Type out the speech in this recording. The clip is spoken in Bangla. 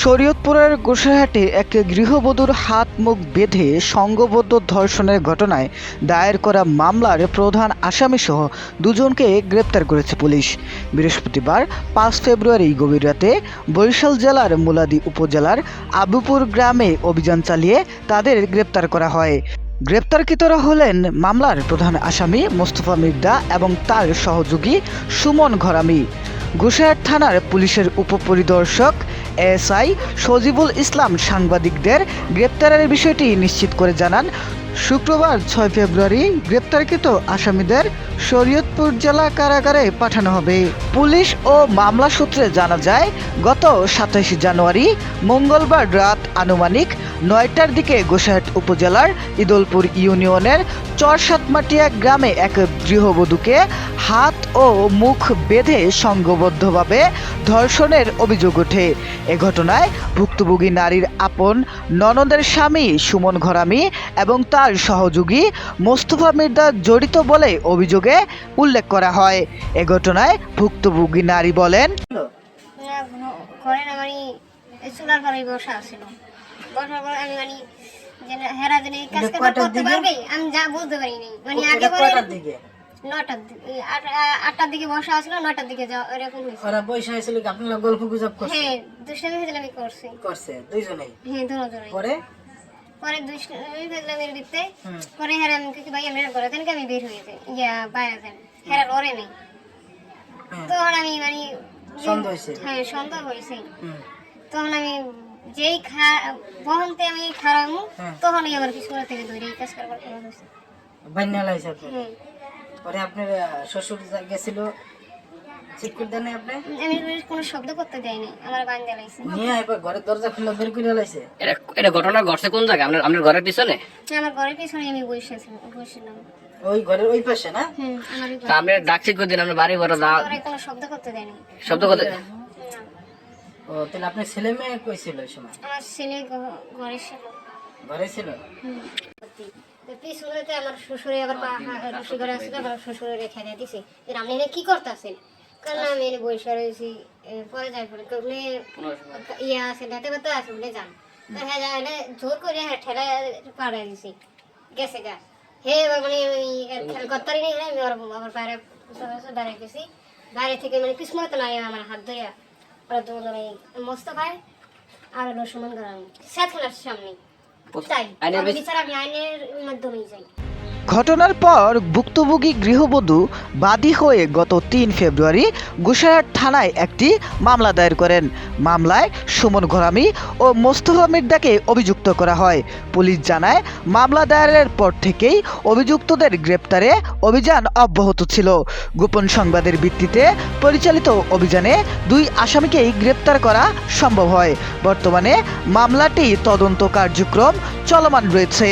শরীয়তপুরের গোসাইহাটে এক গৃহবধূর হাত মুখ বেঁধে সংঘবদ্ধ ধর্ষণের ঘটনায় দায়ের করা মামলার প্রধান আসামিসহ দুজনকে গ্রেপ্তার করেছে পুলিশ। বৃহস্পতিবার ৫ ফেব্রুয়ারি গভীর রাতে বরিশাল জেলার মুলাদী উপজেলার আবুপুর গ্রামে অভিযান চালিয়ে তাদের গ্রেপ্তার করা হয়। গ্রেপ্তারকৃতরা হলেন মামলার প্রধান আসামি মোস্তফা মির্জা এবং তার সহযোগী সুমন ঘরামি। গোসাইহাট থানার পুলিশের উপপরিদর্শক এএসআই সজিবুল ইসলাম সাংবাদিকদের গ্রেপ্তারের বিষয়টি নিশ্চিত করে জানান, শুক্রবার ৬ ফেব্রুয়ারি গ্রেপ্তারকৃত আসামিদের শরীয়তপুর জেলা কারাগারে পাঠানো হবে। পুলিশ ও মামলা সূত্রে জানা যায়, গত ২৭ জানুয়ারি মঙ্গলবার রাত আনুমানিক ৯টার দিকে গোসাইহাট উপজেলার ইদলপুর ইউনিয়নের চরসাতমাটিয়া গ্রামে এক গৃহবধূকে হাত ও মুখ বেঁধে সংঘবদ্ধভাবে ধর্ষণের অভিযোগ ওঠে। এ ঘটনায় ভুক্তভোগী নারীর আপন ননদের স্বামী সুমন ঘরামি এবং তার সহযোগী মোস্তফা মির্জা জড়িত বলে অভিযোগে উল্লেখ করা হয়। এ ঘটনায় ভুক্তভোগী নারী বলেন, আটটার দিকে বসা আসলো, ৯টার দিকে এরকম ওরা বসে আসছিল কি আপনারা গল্প গুজব করছেন? হ্যাঁ, দুষ্টামি ফেজলামি করছে দুইজনেই। হ্যাঁ, দুজনেই। পরে দুষ্টামি ফেজলামির ভিতরে পরে হ্যাঁ আমি কি ভাই আমরা ঘরে থেকে আমি বের হয়ে যাই বাইরে যাই, হ্যাঁ ওরে নেই। তখন আমি মানে সন্দেহ হয়েছে, হ্যাঁ সন্দেহ হয়েছে। তখন আমি যেই বহনতে আমি খারামু তখনই আমার পিছনে থেকে ধরে কাজ করবার করা হয়েছে। বান্না লাইছে পরে আপনার শ্বশুর গেছিল চেক করে দেন আপনি? আমি কোনো শব্দ করতে দেয়নি, আমার বান্না লাইছে নিয়ে আইবা ঘরের দরজা খুলে বের করে লাইছে। এটা ঘটনা ঘটছে কোন জায়গায়? আপনার ঘরের পিছনে? আমার ঘরের পিছনে আমি বসেছিলাম। ওই ঘরের ওই পাশে না? আমার তা আপনি ডাকছি করে দিন, আপনার বাড়ি ঘরে কোনো শব্দ করতে দেয়নি। শব্দ করতে? ও তাহলে আপনার ছেলে মেয়ে কই ছিল ওই সময়? আমার ছেলে ঘরে ছিল। পিছনেতে আমার শ্বশুরে আবার রসি ঘরে আসছিল, আমার শ্বশুরে রেখে দিয়ে দিছে যে আপনি এনে কি করতেছেন? কারণ আমি এনে বসে রয়েছি, পরে যাই পরে ইয়ে আছে নেতে বেতে আছে বলে যান হ্যাঁ যায় জোর করে হ্যাঁ ঠেলা পাড়াই দিছি গেছে গা। হে এবার মানে খেয়াল করতারই নেই, আমি আবার বাইরে বাইরে গেছি। বাইরে থেকে মানে পিছনে তো নাই আমার হাত ধরিয়া ওরা দুজনে মোস্তফা আর হলো সুমন ঘরামি সাত খেলার সামনে। ঘটনার পর ভুক্তভোগী গৃহবধূ বাদী হয়ে গত ৩ ফেব্রুয়ারি গোসাইহাট থানায় একটি মামলা দায়ের করেন। মামলায় সুমন ঘরামি ও মোস্তফা মির্জাকে অভিযুক্ত করা হয়। পুলিশ জানায়, মামলা দায়েরের পর থেকেই অভিযুক্তদের গ্রেপ্তারে অভিযান অব্যাহত ছিল। গোপন সংবাদের ভিত্তিতে পরিচালিত অভিযানে ২ আসামিকেই গ্রেপ্তার করা সম্ভব হয়। বর্তমানে মামলাটি তদন্ত কার্যক্রম চলমান রয়েছে।